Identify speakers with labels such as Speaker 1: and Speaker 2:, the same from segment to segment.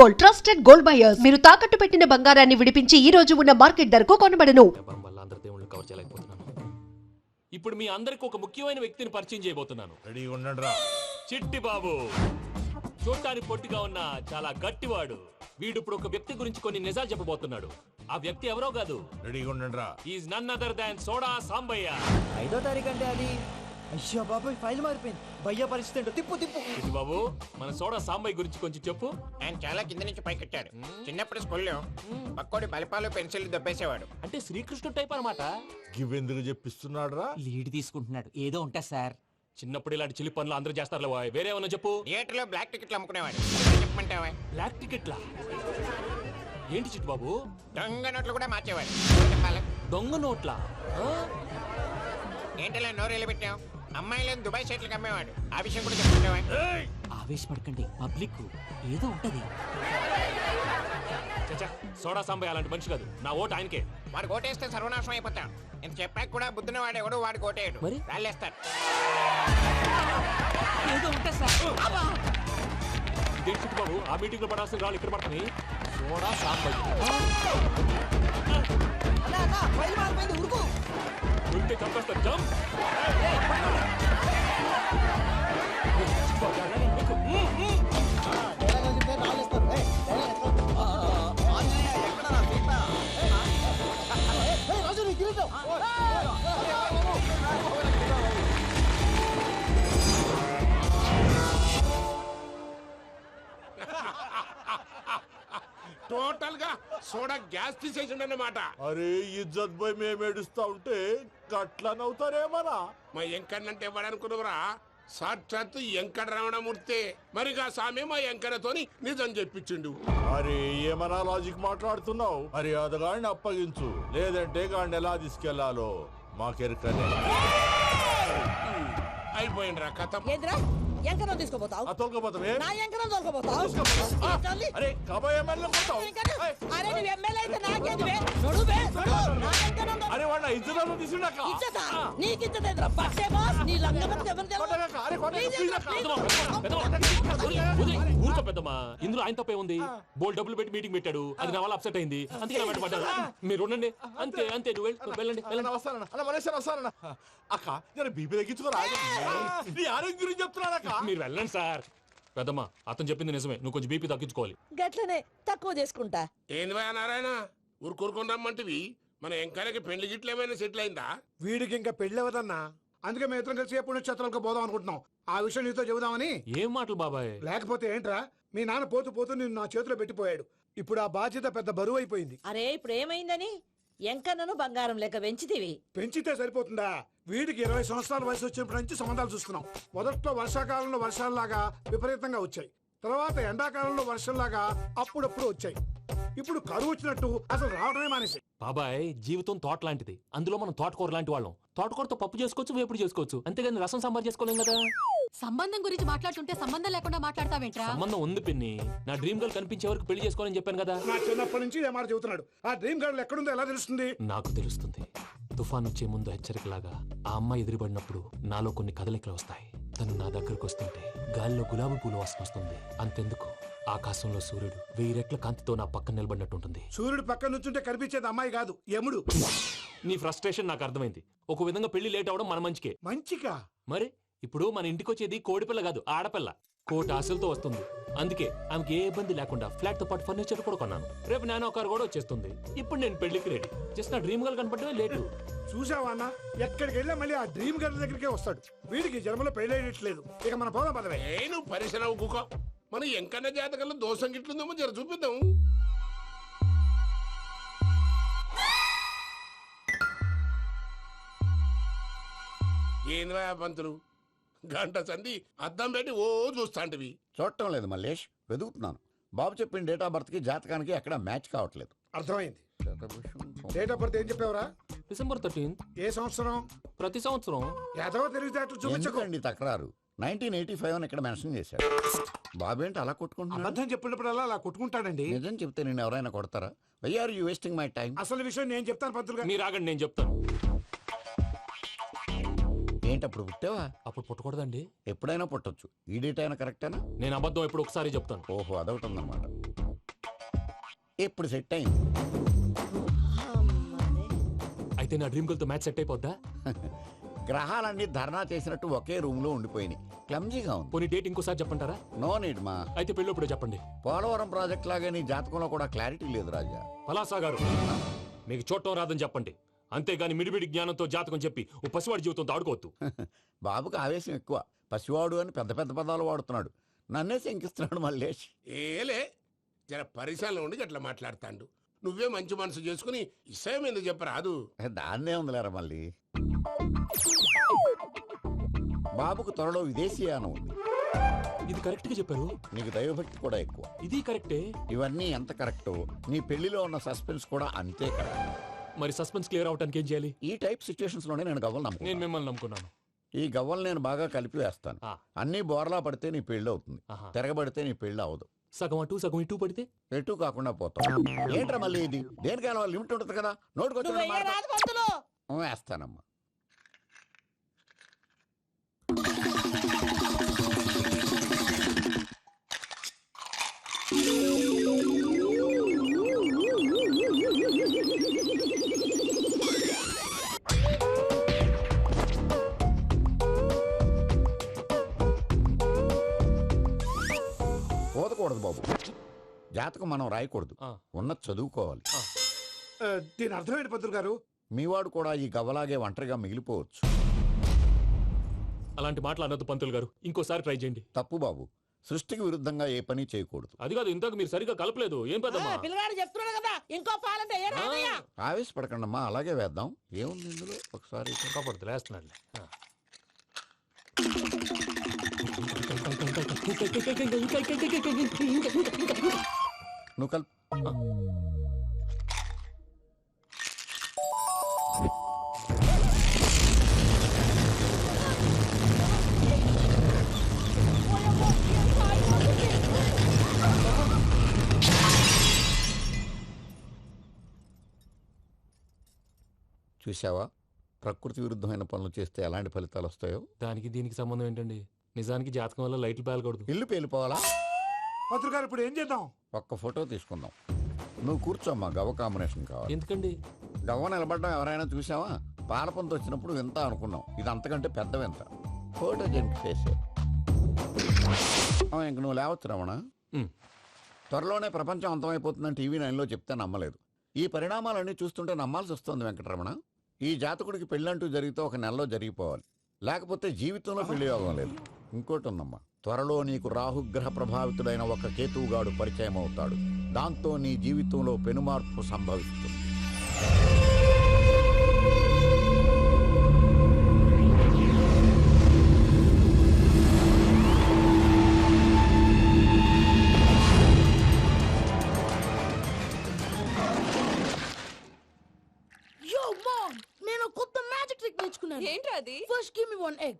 Speaker 1: Gold, trusted gold buyers. మీరు తాకట్టు పెట్టిన బంగారాన్ని విడిపించి ఈ రోజు ఉన్న మార్కెట్ ధరకు కొనబడను.
Speaker 2: ఇప్పుడు మీ అందరికి ఒక ముఖ్యమైన వ్యక్తిని పరిచయం చేయబోతున్నాను.
Speaker 3: రెడీ ఉండండిరా.
Speaker 2: చిట్టి బాబు చూడటానికి పొట్టిగా ఉన్న చాలా గట్టివాడు. వీడు ఇప్పుడు ఒక వ్యక్తి గురించి కొన్ని నిజాలు చెప్పబోతున్నాడు. ఆ వ్యక్తి ఎవరో కాదు,
Speaker 3: రెడీ ఉండండిరా.
Speaker 2: Is none other than soda Sambaiah.
Speaker 4: 5వ తారీఖు అంటే అది అయ్యో బాబాయ్ ఫైల్ మారిపోయింది. భయ్య పరిస్థితి ఏంటో తిప్పు తిప్పు.
Speaker 2: చిట్టి బాబు మన సోడా సాంబయ్య గురించి కొంచెం చెప్పు.
Speaker 5: ఆయన చాలా కింద నుంచి పైకెట్టాడు. చిన్నప్పుడు స్కూల్లో పక్కోడి బలిపాలు పెన్సిల్ దబ్బేసేవాడు.
Speaker 2: అంటే శ్రీకృష్ణుడు టైప్ అన్నమాట.
Speaker 3: గివెందుకు చెప్పిస్తున్నాడు రా?
Speaker 4: లీడ్ తీసుకుంటున్నాడు ఏదో ఉంటా సార్.
Speaker 2: చిన్నప్పుడు ఇలాంటి చిలి పనులు అందరూ చేస్తారు. వేరే ఏమన్నా చెప్పు.
Speaker 5: థియేటర్లో బ్లాక్ టికెట్లు అమ్ముకునేవాడు. చెప్పమంటావా?
Speaker 2: బ్లాక్ టికెట్లా? ఏంటి చిట్టు బాబు?
Speaker 5: దొంగ నోట్లు కూడా మార్చేవాడు. చెప్పాలి.
Speaker 2: దొంగ నోట్లా?
Speaker 5: ఏంటలా నోరేళ్ళు పెట్టావు? అమ్మాయిలను దుబాయ్ షర్ట్లకు అమ్మేవాడు. ఆ విషయం కూడా చెప్పమంటావా?
Speaker 4: ఆవేశపడకండి, పబ్లిక్ ఏదో ఉంటది.
Speaker 2: చచ్చా, సోడా సాంబయ్య అలాంటి మనిషి కాదు. నా ఓటు ఆయనకే.
Speaker 5: వాడు కోటేస్తే సర్వనాశనం అయిపోతాం. ఇంత చెప్పాక కూడా బుద్ధిన వాడు ఎవడు వాడు కోటేయడు.
Speaker 2: మరి?
Speaker 5: రాళ్ళేస్తాడు.
Speaker 4: ఏదో ఉంటా సార్.
Speaker 2: ఇదేంటి చిట్టు బాబు, ఆ మీటింగ్ లో పడాల్సిన రాళ్ళు ఇక్కడ పడుతుంది. సోడా సాంబయ్య ఉంటే చంపేస్తారు. జంప్.
Speaker 6: టోటల్ గా సోడా గ్యాస్ తీసేసిండు అన్నమాట.
Speaker 3: అరే ఇజ్జత్ పోయి మేము ఏడుస్తా ఉంటే గట్లా నవ్వుతారేమరా?
Speaker 6: మా ఎంకన్నంటే ఎవడనుకున్నావురా? సాక్షాత్తు ఎంకట రమణమూర్తి. మరిగా సామె మా ఎంకన్నతోని నిజం చెప్పించిండు.
Speaker 3: అరే ఏమన్నా లాజిక్ మాట్లాడుతున్నావు? అరే అదగాడిని అప్పగించు, లేదంటే గాడిని ఎలా తీసుకెళ్లాలో మాకెరకనే.
Speaker 6: అయిపోయిండ్రా కథ.
Speaker 7: ఎంకరం తీసుకోపోతావు?
Speaker 3: తొలకపోతావే?
Speaker 7: నా ఎంకరం తోలుకోపోతావు?
Speaker 3: అరే కాబోయే ఎమ్మెల్యే కొడతావు.
Speaker 7: అరే నువ్వు ఎమ్మెల్యే అయితే నాకేంది బే? నడు బే, నడు. నా ఎంకరం తోలు.
Speaker 3: అరే వాడిన ఇజ్జత్ తీసుకున్నాక
Speaker 7: ఇచ్చతా? నీకు ఇచ్చత ఎదురా? పట్టే బాస్ నీ లంగమతి ఎవరు
Speaker 2: ఊరుకో పెద్దమ్మా, ఇందులో ఆయన తప్పే ఉంది. బోల్ డబ్బులు పెట్టి మీటింగ్ పెట్టాడు, అది నా వల్ల అప్సెట్ అయింది, అందుకే నా వెంట పడ్డాడు. మీరు ఉండండి. అంతే అంతే, నువ్వు వెళ్ళండి వెళ్ళండి.
Speaker 3: వస్తానన్నా అన్న మలేషియా వస్తానన్నా. అక్క నేను బీపీ తగ్గించుకోరా? నీ ఆరోగ్యం గురించి చెప్తున్నాను అక్క.
Speaker 2: మీరు వెళ్ళండి సార్. పెద్దమ్మా అతను చెప్పింది నిజమే, నువ్వు కొంచెం బీపీ తగ్గించుకోవాలి.
Speaker 7: గట్లనే తక్కువ చేసుకుంటా.
Speaker 6: ఏంది భయ నారాయణ, ఊరుకూరుకొని రమ్మంటివి? మన ఎంకన్నకి పెళ్లి గిట్లు ఏమైనా సెటిల్ అయిందా?
Speaker 8: వీడికి ఇంకా పెళ్ళవదన్నా, అందుకే మేము ఇద్దరం కలిసి పుణ్యక్షేత్రాలకు పోదాం అనుకుంటున్నాం. ఆ విషయం నీతో చెబుదామని.
Speaker 2: ఏం మాటలు బాబాయ్?
Speaker 8: లేకపోతే ఏంట్రా, మీ నాన్న పోతూ పోతూ నిన్ను నా చేతిలో పెట్టిపోయాడు. ఇప్పుడు ఆ బాధ్యత పెద్ద బరువు అయిపోయింది.
Speaker 7: అరే ఇప్పుడు ఏమైందని? ఎంకన్నను బంగారం లెక్క పెంచితివి.
Speaker 8: పెంచితే సరిపోతుందా? వీడికి 20 సంవత్సరాల వయసు వచ్చినప్పటి నుంచి సంబంధాలు చూస్తున్నాం. మొదట్లో వర్షాకాలంలో వర్షాలలాగా విపరీతంగా వచ్చాయి, తర్వాత ఎండాకాలంలో వర్షంలాగా అప్పుడప్పుడు వచ్చాయి. ఇప్పుడు కరువు వచ్చినట్టు అసలు రావడమే మానేసి.
Speaker 2: బాబాయ్ జీవితం తోట లాంటిది, అందులో మనం తోటకూర లాంటి వాళ్ళం. తోటకూరతో పప్పు చేసుకోవచ్చు, వేపుడు చేసుకోవచ్చు, అంతేగాని రసం సాంబార్ చేసుకోలేం కదా.
Speaker 9: సంబంధం గురించి మాట్లాడుతుంటే సంబంధం లేకుండా మాట్లాడతావేంట్రా?
Speaker 2: సంబంధం ఉంది పిన్ని. నా డ్రీమ్ గర్ల్ కనిపించే వరకు పెళ్లి చేసుకోవాలని చెప్పాను కదా.
Speaker 8: నా చిన్నప్పటి నుంచి ఏ మాట చెబుతున్నాడు. ఆ డ్రీమ్ గర్ల్ ఎక్కడుందో ఎలా తెలుస్తుంది?
Speaker 2: నాకు తెలుస్తుంది. తుఫాన్ వచ్చే ముందు హెచ్చరికలాగా ఆ అమ్మాయి ఎదురుపడినప్పుడు నాలో కొన్ని కదలికలు వస్తాయి. తను నా దగ్గరకు వస్తుంటే గాలిలో గులాబీ పూలు వాసన వస్తుంది. అంతెందుకు, ఆకాశంలో సూర్యుడు 1000 రెట్ల కాంతితో నా పక్కన నిలబడినట్టుంటుంది.
Speaker 8: సూర్యుడు పక్కన నుంచుంటే కనిపించేది అమ్మాయి కాదు, యముడు.
Speaker 2: నీ ఫ్రస్ట్రేషన్ నాకు అర్థమైంది. ఒక విధంగా పెళ్లి లేట్ అవడం మన మంచికే.
Speaker 8: మంచిగా?
Speaker 2: మరి ఇప్పుడు మన ఇంటికి వచ్చేది కోడిపిల్ల కాదు, ఆడపిల్ల. కోటి ఆశలతో వస్తుంది. అందుకే ఆమెకి ఏ ఇబ్బంది లేకుండా ఫ్లాట్ తో పాటు ఫర్నిచర్ కూడా కొన్నాను. రేపు నానో కారు కూడా వచ్చేస్తుంది. ఇప్పుడు నేను పెళ్లికి రెడీ. జస్ట్ నా డ్రీమ్ గర్ల్ కనపడమే లేటు.
Speaker 8: చూసావా అన్న, ఎక్కడికి వెళ్ళా మళ్ళీ ఆ డ్రీమ్ గర్ల్ దగ్గరికే వస్తాడు. వీడికి జన్మలో పెళ్ళేయట్లేదు. ఇక మన పోదాం పదవే.
Speaker 6: నేను పరిశ్రమ కుక. మన ఎంకన్న జాతకంలో దోషం గిట్లుందేమో జర చూపిద్దాం. ఏంది భయ పంతులు, గంట సంధి అద్దం పెట్టి ఓ చూస్తాంటివి?
Speaker 10: చూడటం లేదు మల్లేష్, వెతుకుతున్నాను. బాబు చెప్పిన డేట్ ఆఫ్ బర్త్ కి జాతకానికి ఎక్కడ మ్యాచ్ కావట్లేదు.
Speaker 8: అర్థమైంది. డేట్ ఆఫ్ బర్త్ ఏం చెప్పావురా?
Speaker 2: December 13th.
Speaker 8: ఏ సంవత్సరం?
Speaker 2: ప్రతి సంవత్సరం.
Speaker 8: ఎదవ తెలివితేటలు చూపించకండి.
Speaker 10: ఎందుకండి తక్రారు? 1985 అని ఇక్కడ మెన్షన్ చేశారు. బాబు ఏంటి అలా కొట్టుకుంటున్నాడు?
Speaker 8: అబద్ధం చెప్పినప్పుడల్లా అలా కొట్టుకుంటాడండి.
Speaker 10: నిజం చెప్తే నేను ఎవరైనా కొడతారా? Why are you wasting my time?
Speaker 8: అసలు విషయం నేను చెప్తాను పంతులు గారు.
Speaker 2: మీరు ఆగండి, నేను చెప్తాను.
Speaker 10: ఏంటి అప్పుడు పుట్టావా?
Speaker 2: అప్పుడు పుట్టకూడదండి.
Speaker 10: ఎప్పుడైనా పుట్టొచ్చు. ఈ డేట్ అయినా కరెక్టేనా?
Speaker 2: నేను అబద్ధం ఎప్పుడు ఒకసారి చెప్తాను.
Speaker 10: ఓహో, అదొకటి ఉందన్నమాట. ఇప్పుడు సెట్ అయింది.
Speaker 2: అయితే నా డ్రీమ్ గర్ల్ తో మ్యాచ్ సెట్ అయిపోద్దా?
Speaker 10: గ్రహాలన్నీ ధర్నా చేసినట్టు ఒకే రూమ్ లో ఉండిపోయినాయి. క్లమ్జీగా ఉంది.
Speaker 2: పోనీ డేట్ ఇంకోసారి చెప్పంటారా?
Speaker 10: నో నీడ్ మా.
Speaker 2: అయితే పెళ్ళప్పుడు చెప్పండి.
Speaker 10: పోలవరం ప్రాజెక్ట్ లాగే నీ జాతకంలో కూడా క్లారిటీ లేదు రాజా.
Speaker 2: పలాసా గారు, మీకు చూడటం రాదని చెప్పండి, అంతేగాని మిడిమిడి జ్ఞానంతో జాతకం చెప్పి ఓ పసివాడి జీవితంతో ఆడుకోవద్దు.
Speaker 10: బాబుకి ఆవేశం ఎక్కువ. పసివాడు అని పెద్ద పెద్ద పదాలు వాడుతున్నాడు. నన్నే శంకిస్తున్నాడు మల్లేష్.
Speaker 6: ఏలే జర పరిశీలన ఉండి అట్లా మాట్లాడతాండు. నువ్వే మంచి మనసు చేసుకుని ఇష్టం ఎందుకు చెప్పరాదు?
Speaker 10: దాన్నే ఉందిలేరా మళ్ళీ. బాబుకు త్వరలో విదేశీయానం ఉంది.
Speaker 2: ఇది కరెక్ట్ గా చెప్పారు.
Speaker 10: నీకు దైవభక్తి కూడా ఎక్కువ.
Speaker 2: ఇది కరెక్టే.
Speaker 10: ఇవన్నీ ఎంత కరెక్టో నీ పెళ్లిలో ఉన్న సస్పెన్స్ కూడా అంతే కరెక్ట్.
Speaker 2: మరి సస్పెన్స్ క్లియర్ అవడానికి ఏం చేయాలి?
Speaker 10: ఈ టైప్ సిచ్యువేషన్స్ లోనే నేను గవ్వలు
Speaker 2: నేను
Speaker 10: నమ్ముకున్నాను.
Speaker 2: మిమ్మల్ని నమ్ముకున్నాను.
Speaker 10: ఈ గవ్వలు నేను బాగా కలిపి వేస్తాను.
Speaker 2: ఆ.
Speaker 10: అన్నీ బోర్లా పడితే నీ పెళ్లి అవుతుంది.
Speaker 2: ఆహా.
Speaker 10: తిరగబడితే నీ పెళ్లి అవదు.
Speaker 2: సగం అటు సగం ఇటు పడితే
Speaker 10: ఎటు కాకుండా పోతాం. ఏంట్రా మళ్ళీ ఇది? దేనికైనా లిమిట్ ఉంటుంది కదా.
Speaker 7: నువ్వు వెయ్యరాదు పంతులు.
Speaker 10: నోటుకొచ్చి వేస్తానమ్మా. పోదకూడదు బాబు. జాతకం మనం రాయకూడదు.
Speaker 2: ఆ.
Speaker 10: ఉన్నది చదువుకోవాలి.
Speaker 8: దీని అర్థమైంది పంతులు గారు.
Speaker 10: మీవాడు కూడా ఈ గవ్వలాగే ఒంటరిగా మిగిలిపోవచ్చు.
Speaker 2: అలాంటి మాటలు అనొద్దు పంతులు గారు, ఇంకోసారి ట్రై చేయండి.
Speaker 10: తప్పు బాబు. సృష్టికి విరుద్ధంగా ఏ పని చేయకూడదు.
Speaker 2: అది కాదు, ఇంతకు మీరు సరిగ్గా కలపలేదు. ఏం పెద్దమ్మా?
Speaker 7: పిల్లగాడు చెప్తున్నాడు కదా, ఇంకో పాలంటే ఏ రాదయ్యా.
Speaker 10: ఆవేశపడకండమ్మా, అలాగే వేద్దాం. ఏముంది ఇందులో? ఒకసారి
Speaker 2: కాపాడుతు లేస్తున్నాడు.
Speaker 10: నువ్వు కల్. చూసావా, ప్రకృతి విరుద్ధమైన పనులు చేస్తే ఎలాంటి ఫలితాలు వస్తాయో.
Speaker 2: దానికి దీనికి సంబంధం ఏంటండి? నిజానికి జాతకం వల్ల లైట్లు పేలకూడదు.
Speaker 10: ఇల్లు పేలిపోవాలా?
Speaker 8: పంతులు గారు ఇప్పుడు ఏం చేద్దాం?
Speaker 10: ఒక్క ఫోటో తీసుకుందాం. నువ్వు కూర్చోమ్మా, గవ్వ కాంబినేషన్ కావాలి.
Speaker 2: ఎందుకండి?
Speaker 10: గవ్వ నిలబడ్డం ఎవరైనా చూసావా? పాలపంత వచ్చినప్పుడు వింత అనుకున్నాం. ఇది అంతకంటే పెద్ద వింత. ఫోటో జంక్ చేసే ఇంక నువ్వు లేవచ్చు రమణ. త్వరలోనే ప్రపంచం అంతమైపోతుందని టీవీ 9లో చెప్తే నమ్మలేదు. ఈ పరిణామాలన్నీ చూస్తుంటే నమ్మాల్సి వస్తుంది వెంకటరమణ. ఈ జాతకుడికి పెళ్ళంటూ జరిగితే ఒక నెలలో జరిగిపోవాలి, లేకపోతే జీవితంలో పెళ్లి యోగం లేదు. ఇంకోటి ఉందమ్మా, త్వరలో నీకు రాహుగ్రహ ప్రభావితుడైన ఒక కేతువుగాడు పరిచయం అవుతాడు. దాంతో నీ జీవితంలో పెనుమార్పు సంభవిస్తుంది.
Speaker 7: Yo, mom, నేను కొత్త మ్యాజిక్ ట్రిక్ నేర్చుకున్నాను.
Speaker 9: ఏంట్రా అది?
Speaker 7: First give me one egg.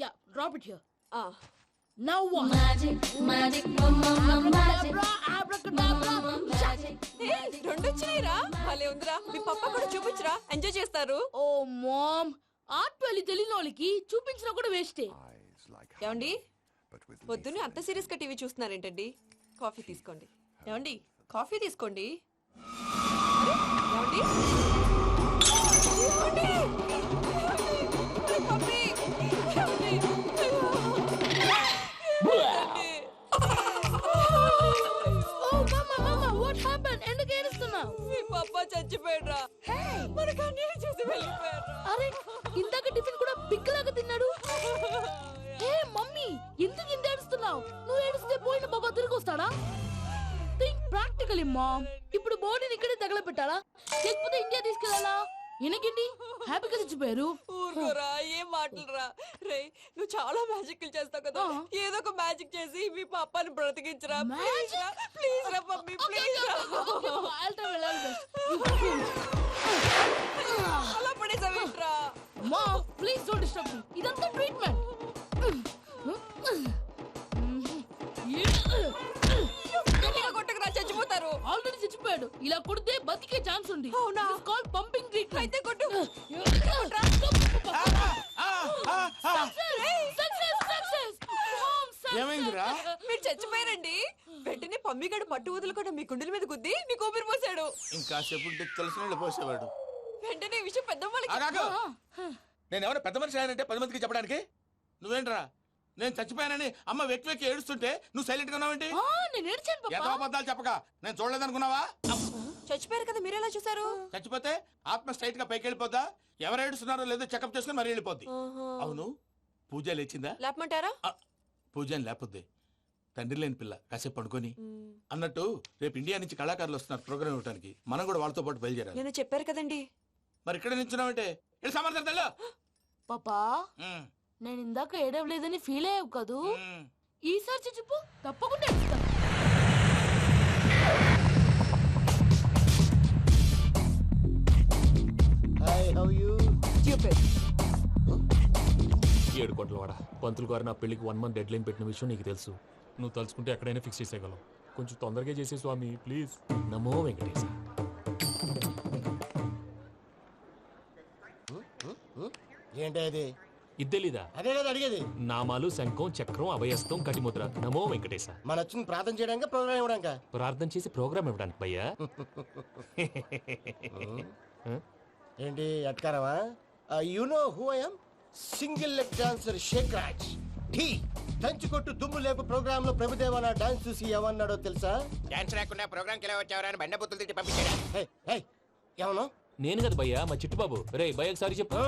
Speaker 7: Yeah, drop it here. Now what? Magic, abracadabra,
Speaker 9: రెండు వచ్చినాయిరా. భలే ఉందిరా. మీ పప్ప కూడా చూపించరా, ఎంజాయ్ చేస్తారు.
Speaker 7: Oh, mom, ఆర్ట్ పెళ్లి తెలియని వాళ్ళకి చూపించినా కూడా వేస్టే.
Speaker 9: ఏమండి, పొద్దున్నే అంత సీరియస్ గా టీవీ చూస్తున్నారేంటండి? కాఫీ తీసుకోండి. ఏమండి, కాఫీ తీసుకోండి. ఏమండి? కాఫీ! ఏమండి?
Speaker 7: Oh, mama, what happened? ఎందుకు ఏడుస్తున్నావు?
Speaker 9: మీ పప్ప చచ్చిపోయాడురా. మనకు అన్యాయం చేసి వెళ్ళిపోయాడురా.
Speaker 7: అరే, ఇందాక టిఫిన్ కూడా పిక్కలాగా తిన్నాడు. హే మమ్మీ, ఎందుకు ఇంత ఏడుస్తున్నావు? నువ్వు ఏడిస్తే పోయిన బాబా తిరిగి వస్తాడా? Think practically mom. ఇప్పుడు బాడీని ఇక్కడే తగలబెట్టాలా, లేకపోతే ఇండియా తీసుకెళ్ళాలా? ఎనకండి హ్యాపీగా చచ్చిపోయారు.
Speaker 9: ఊరుకోరా, ఏం మాటలురా. రే, నువ్వు చాలా మ్యాజిక్ చేస్తావు కదా, ఏదో ఒక మ్యాజిక్ చేసి మీ పాపాని బ్రతికించరా. ప్లీజ్ రా మమ్మీ, ప్లీజ్ రా. అలా పడేసావేంట్రా?
Speaker 7: Mom, please don't disturb me. ఇదంతా ట్రీట్మెంట్.
Speaker 9: కొట్టకరా, చచ్చిపోతారు.
Speaker 7: ఆల్రెడీ చచ్చిపోయాడు. ఇలా కొడితే బతికే ఛాన్స్ ఉంది.
Speaker 9: అవునా?
Speaker 7: Call pumping treatment.
Speaker 9: అయితే కొట్టు.
Speaker 6: ఏమైందిరా?
Speaker 9: మీరు చచ్చిపోయారండి. వెంటనే పమ్మిగాడు పట్టు వదులుకుండా మీ గుండెల మీద గుద్ది మీకు ఊపిరి పోసాడు.
Speaker 6: ఇంకా సేపు తెలిసిన పోసేవాడు.
Speaker 9: వెంటనే ఈ విషయం పెద్దవాళ్ళకి
Speaker 6: ఆగాగు. నేను ఎవరైనా పెద్ద మనిషి ఆయనంటే 10 మందికి చెప్పడానికి? నువ్వేంట్రా నేను చచ్చిపోయానని అమ్మ వెక్కి వెక్కి ఏడుస్తుంటే నువ్వు సైలెంట్ గా ఉన్నావేంటి?
Speaker 7: నేను ఏడ్చాను
Speaker 6: ఎంతో
Speaker 7: పాపా.
Speaker 6: అబద్ధాలు చెప్పక నేను చూడలేదనుకున్నావా?
Speaker 9: చచ్చిపోయారు కదా మీరెలా చూసారు?
Speaker 6: చచ్చిపోతే ఆత్మ స్ట్రైట్ గా పైకి వెళ్ళిపోద్దా? ఎవరు ఏడుస్తున్నారో లేదో చెకప్ చేసుకుని మరీ వెళ్ళిపోద్ది. అవును పూజ లేచిందా?
Speaker 9: లేపమంటారా?
Speaker 6: పూజ అని లేకపోద్ది. తండ్రి లేని పిల్ల కాసేపు పడుకొని అన్నట్టు రేపు ఇండియా నుంచి కళాకారులు వస్తున్నారు ప్రోగ్రామ్ ఇవ్వడానికి. మనం కూడా వాళ్ళతో పాటు బయలుదేరాలి.
Speaker 9: నేను చెప్పారు కదండి.
Speaker 6: మరి ఇక్కడ నిల్చున్నావంటే ఇది సమర్థత.
Speaker 7: పాపా నేను ఇందాక ఏడవలేదని ఫీల్ అయ్యావు కదూ, ఈసారి చచ్చిపో తప్పకుండా ఏడుస్తా.
Speaker 2: ఏడు కోట్ల వాడ పంతులు గారు నా పెళ్లికి 1 month డెడ్ లైన్ పెట్టిన విషయం నీకు తెలుసు. నువ్వు తలుచుకుంటే ఎక్కడైనా ఫిక్స్ చేసేయగలవు. కొంచెం తొందరగా చేసే స్వామి ప్లీజ్. నమో వెంకటేశ.
Speaker 11: ఏంటి అది?
Speaker 2: ఇద్దెలీదా?
Speaker 11: అదే కదా అడిగేది.
Speaker 2: నామాలు శంఖం చక్రం అభయస్తం కటిముద్ర. నమో వెంకటేశ.
Speaker 11: మన వచ్చింది ప్రార్థన చేయడానికి ప్రోగ్రామ్ ఇవ్వడానికి.
Speaker 2: ప్రార్థన చేసి ప్రోగ్రామ్ ఇవ్వడానికి భయ్యా.
Speaker 11: ఏంటి అట్కారమా? You know who I am? Single leg dancer Sheikh Raj. Dhee దంచి కొట్టు దుమ్ము లేపు ప్రోగ్రామ్ లో ప్రభుదేవ నా డాన్స్ చూసి ఏమన్నాడో తెలుసా?
Speaker 5: డాన్స్ రాకుండా ప్రోగ్రామ్ కి ఎలా వచ్చావరా అని బండ బుద్ధులు తిట్టి పంపించాడు.
Speaker 11: ఏమన్నా?
Speaker 2: నేను కదా భయ్యా, మా చిట్టుబాబు. రే భయ్య ఒకసారి చెప్పు.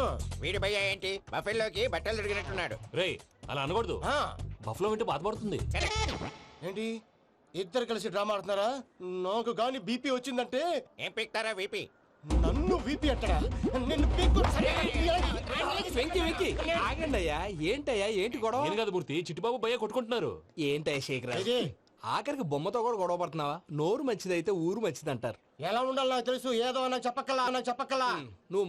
Speaker 5: వీడి భయ్య ఏంటి బఫెల్లోకి బట్టలు తిరిగినట్టున్నాడు.
Speaker 2: రే అలా అనకూడదు. బఫ్లో వింటే బాధపడుతుంది.
Speaker 11: ఏంటి ఇద్దరు కలిసి డ్రామా ఆడుతున్నారా? నాకు గాని బీపీ వచ్చిందంటే
Speaker 5: ఏం పీక్తారా వీపీ?
Speaker 11: నన్ను బీపీ అట్టడా? నిన్ను పీక్కు.
Speaker 4: ఆగండి అయ్యా. ఏంటయ్యా ఏంటి గొడవ?
Speaker 2: నేను కదా మూర్తి, చిట్టుబాబు భయ్య కొట్టుకుంటున్నారు.
Speaker 4: ఏంటయ్యా శేఖర్ ఆఖరికి బొమ్మతో కూడా గొడవ పడుతున్నావా? నోరు మంచిదైతే ఊరు మంచిది అంటారు.
Speaker 11: ఎలా ఉండాలి నాకు తెలుసు. ఏదో నాకు చెప్పక్కలా
Speaker 4: నువ్వు